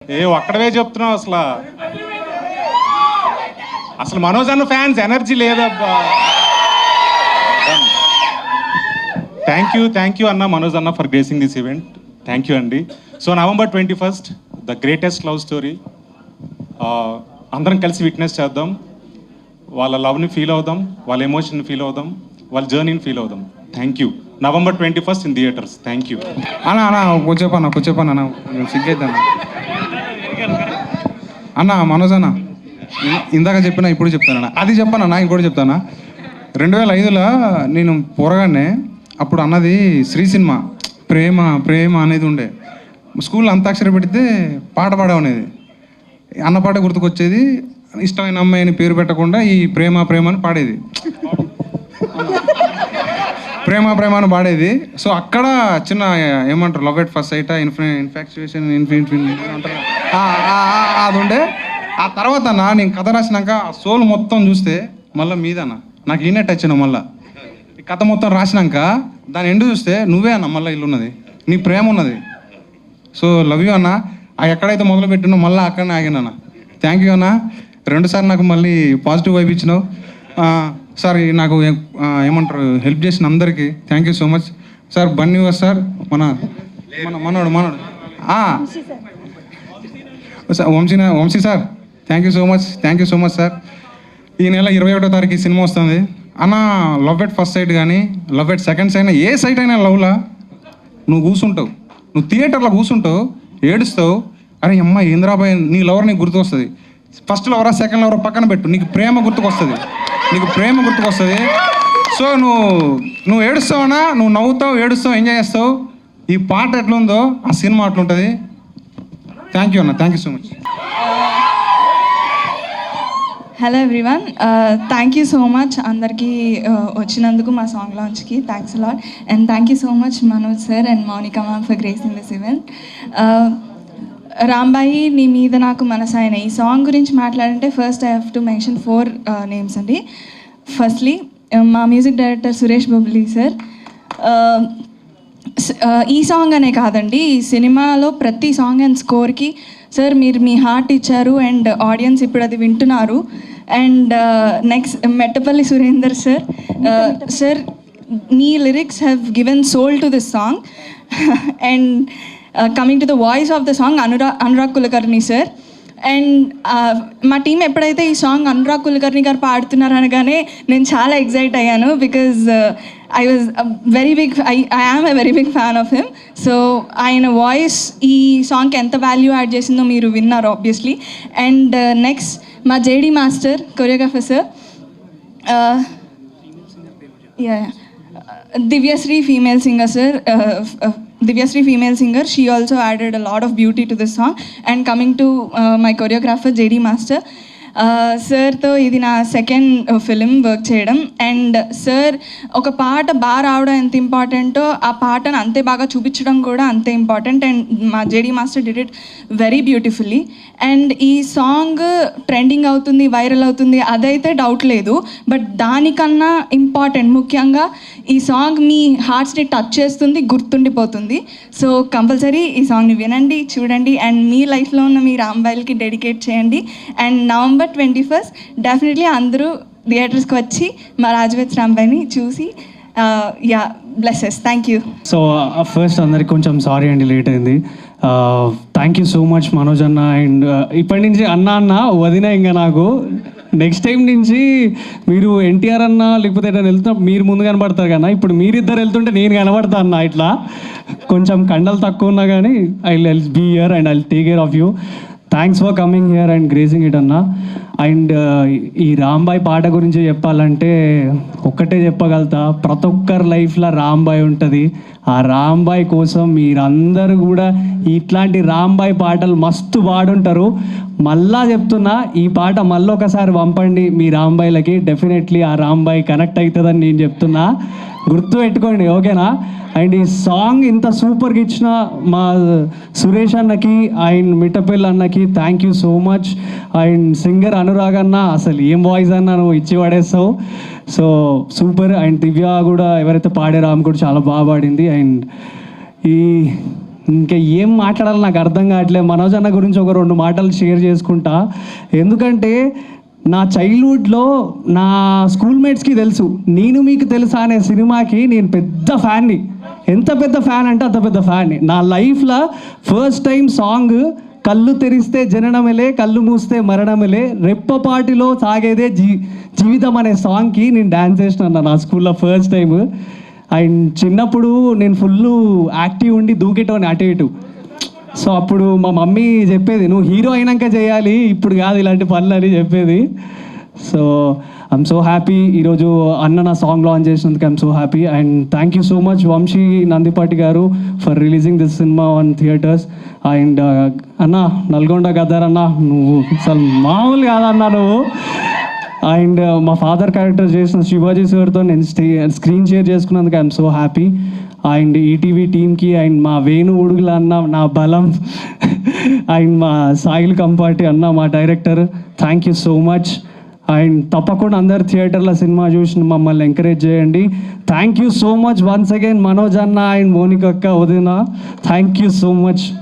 ఒక్కడవే చెప్తున్నావు అసలు. అసలు మనోజ్ అన్న ఫ్యాన్స్ ఎనర్జీ లేదబ్బా. థ్యాంక్ యూ అన్న, మనోజ్ అన్న, for gracing this event. Thank you అండి. So November 21st the greatest love story అందరం కలిసి విట్నెస్ చేద్దాం. వాళ్ళ లవ్ని ఫీల్ అవుదాం, వాళ్ళ ఎమోషన్ని ఫీల్ అవుదాం, వాళ్ళ జర్నీని ఫీల్ అవుదాం. Thank you. November 21st in theatres. Thank you అన్న. కొంచెం అన్న సిగ్గైతే అన్న. మనోజ్ అన్న ఇందాక చెప్పినా ఇప్పుడు చెప్తానన్న, అది చెప్పానన్నా ఇంకోటి చెప్తానా. 2005లో నేను పోరగానే అప్పుడు అన్నది శ్రీ సినిమా ప్రేమ ప్రేమ అనేది ఉండే. స్కూల్లో అంతాక్షరి పెడితే పాట పాడవనేది, అన్న పాట గుర్తుకొచ్చేది. ఇష్టమైన అమ్మాయిని పేరు పెట్టకుండా ఈ ప్రేమ ప్రేమ అని పాడేది, ప్రేమ ప్రేమ అని పాడేది. సో అక్కడ చిన్న ఏమంటారు love at first site, infatuation అంటారు, అది ఉండే. ఆ తర్వాత అన్న నేను కథ రాసినాక ఆ సోల్ మొత్తం చూస్తే మళ్ళీ మీదన్న నాకు ఈయనే టచ్ అయినా. మళ్ళీ ఈ కథ మొత్తం రాసినాక దాని ఎండు చూస్తే నువ్వే అన్న మళ్ళీ ఇల్లు ఉన్నది, నీ ప్రేమ ఉన్నది. సో లవ్ యూ అన్న. ఎక్కడైతే మొదలు పెట్టినో మళ్ళీ అక్కడనే ఆగినా. థ్యాంక్ యూ అన్న. 2 సార్లు నాకు మళ్ళీ పాజిటివ్ వైబ్ ఇచ్చినావు సార్. నాకు ఏమంటారు హెల్ప్ చేసిన అందరికీ thank you so much sir. Bunny sir, మనోడు Vamshi sir, thank you so much sir. ఈ నెల 21వ తారీఖు ఈ సినిమా వస్తుంది అన్న. లవ్ ఎట్ ఫస్ట్ సైట్ కానీ లవ్ ఎట్ సెకండ్ సైట్ అయినా ఏ సైట్ అయినా లవ్లా నువ్వు కూర్చుంటావు, నువ్వు థియేటర్లో కూర్చుంటావు, ఏడుస్తావు. అరే అమ్మ ఏంద్రాబాయ్, నీ లవర్ నీకు గుర్తుకొస్తుంది. ఫస్ట్ లవరా సెకండ్ లవరా పక్కన పెట్టు, నీకు ప్రేమ గుర్తుకొస్తుంది. సో నువ్వు ఏడుస్తావనా, నువ్వు నవ్వుతావు, ఏడుస్తావు, ఎంజాయ్ చేస్తావు. ఈ పాట ఎట్లుందో ఆ సినిమా అట్లుంటుంది. థ్యాంక్ యూ అన్న. Thank you so much. Hello everyone, thank you so much అందరికీ వచ్చినందుకు మా సాంగ్ లాంచ్కి. Thanks a lot and thank you so much Manoj sir and Mounika ma'am for gracing this event. Rambai నీ మీద నాకు మనసాయన ఈ సాంగ్ గురించి మాట్లాడంటే first I have to mention 4 names అండి. ఫస్ట్లీ మా music director Suresh Bobbili sir. ఈ సాంగ్ అనే కాదండి, ఈ సినిమాలో ప్రతి సాంగ్ అండ్ స్కోర్కి సార్ మీరు మీ హార్ట్ ఇచ్చారు అండ్ ఆడియన్స్ ఇప్పుడు అది వింటున్నారు. And next Mettapalli Surender sir. Sir మీ lyrics have given soul to this song. And coming to the voice of the song Anurag Kulkarni sir. And మా టీం ఎప్పుడైతే ఈ సాంగ్ అనురాగ్ కులకర్ణి గారు పాడుతున్నారు అనగానే నేను చాలా ఎగ్జైట్ అయ్యాను. Because I was I am a very big fan of him. So ఆయన వాయిస్ ఈ సాంగ్కి ఎంత వాల్యూ యాడ్ చేసిందో మీరు విన్నారు ఆబ్వియస్లీ. అండ్ నెక్స్ట్ మా JD master choreographer sir Divyasri female singer sir. Divyasri female singer, she also added a lot of beauty to this song. And coming to my choreographer JD Master, సార్తో ఇది నా second film work చేయడం. And sir ఒక పాట బాగా రావడం ఎంత ఇంపార్టెంటో ఆ పాటను అంతే బాగా చూపించడం కూడా అంతే ఇంపార్టెంట్. అండ్ మా JD master did it very beautifully. And ఈ సాంగ్ ట్రెండింగ్ అవుతుంది, వైరల్ అవుతుంది, అదైతే డౌట్ లేదు. బట్ దానికన్నా ఇంపార్టెంట్ ముఖ్యంగా ఈ సాంగ్ మీ హార్ట్స్ని టచ్ చేస్తుంది, గుర్తుండిపోతుంది. సో కంపల్సరీ ఈ సాంగ్ని వినండి, చూడండి అండ్ మీ లైఫ్లో ఉన్న మీ రాంబాయిల్కి డెడికేట్ చేయండి. అండ్ November 21st డెఫినెట్లీ అందరూ థియేటర్స్కి వచ్చి మా రాజవేత్ రాంబాయిని చూసి blesses. Thank you. So first అందరికి కొంచెం సారీ అండి, లేట్ అయింది. Thank you so much Manoj అన్న. అండ్ ఇప్పటి నుంచి అన్న వదిన ఇంకా నాకు నెక్స్ట్ టైం నుంచి మీరు ఎన్టీఆర్ అన్న లేకపోతే ఎట్లా వెళ్తున్నా మీరు ముందు కనబడతారు కన్నా, ఇప్పుడు మీరిద్దరు వెళ్తుంటే నేను కనబడతా అన్న. ఇట్లా కొంచెం కండలు తక్కువ ఉన్నా కానీ I be here and I take care of you. Thanks for coming here and gracing it అన్న. అండ్ ఈ రాంబాయ్ పాట గురించి చెప్పాలంటే ఒక్కటే చెప్పగలుగుతా, ప్రతి ఒక్కరి లైఫ్లో రాంబాయ్ ఉంటుంది. ఆ రాంబాయ్ కోసం మీరందరూ కూడా ఇట్లాంటి రాంబాయ్ పాటలు మస్తు పాడుంటారు. మళ్ళా చెప్తున్నా, ఈ పాట మళ్ళీ ఒకసారి పంపండి మీ రాంబాయ్లకి, డెఫినెట్లీ ఆ రాంబాయ్ కనెక్ట్ అవుతుందని నేను చెప్తున్నా, గుర్తు పెట్టుకోండి, ఓకేనా? అండ్ ఈ సాంగ్ ఇంత సూపర్గా ఇచ్చిన మా సురేష్ అన్నకి అండ్ మిట్టపల్లి అన్నకి thank you so much. And singer Anurag అన్న, అసలు ఏం వాయిస్ అన్న నువ్వు ఇచ్చి పడేస్తావు, సో సూపర్. అండ్ దివ్య కూడా ఎవరైతే పాడారో ఆమె కూడా చాలా బాగా పాడింది. అండ్ ఈ ఇంకా ఏం మాట్లాడాలో నాకు అర్థం కావట్లేదు. మనోజ్ అన్న గురించి ఒక 2 మాటలు షేర్ చేసుకుంటా. ఎందుకంటే నా చైల్డ్హుడ్లో నా స్కూల్మేట్స్కి తెలుసు, నేను మీకు తెలుసా అనే సినిమాకి నేను పెద్ద ఫ్యాన్ని. ఎంత పెద్ద ఫ్యాన్ అంటే అంత పెద్ద ఫ్యాన్ని. నా లైఫ్లో ఫస్ట్ టైం సాంగ్ కళ్ళు తెరిస్తే జననమలే, కళ్ళు మూస్తే మరణమలే, రెప్పపాటిలో సాగేదే జీవితం అనే సాంగ్కి నేను డ్యాన్స్ చేసినాను నా స్కూల్లో ఫస్ట్ టైం. అండ్ చిన్నప్పుడు నేను ఫుల్ యాక్టివ్ ఉండి దూకేటోని అటు ఇటు. సో అప్పుడు మా మమ్మీ చెప్పేది, నువ్వు హీరో అయినాక చేయాలి, ఇప్పుడు కాదు ఇలాంటి పనులు అని చెప్పేది. సో ఐఎమ్ సో హ్యాపీ ఈరోజు అన్న నా సాంగ్ లాంచ్ చేసినందుకు. I'm so happy and thank you so much Vamsi Nandipati garu for releasing this cinema on theatres. And అన్న నల్గొండ గద్దర్ అన్న, నువ్వు అసలు మామూలు కాదన్నా నువ్వు. అండ్ మా ఫాదర్ క్యారెక్టర్ చేసిన శివాజీ సార్తో నేను స్క్రీన్ షేర్ చేసుకున్నందుకు I'm so happy. And ETV టీమ్కి అండ్ మా వేణు ఉడుగుల అన్న నా బలం అండ్ మా సాయిల్ కంపాటి అన్న మా director, thank you so much. And తప్పకుండా అందరు థియేటర్లో సినిమా చూసి మమ్మల్ని ఎంకరేజ్ చేయండి. Thank you so much once again Manoj అన్న అండ్ మోనిక అక్క వదిన, థ్యాంక్ యూ సో మచ్.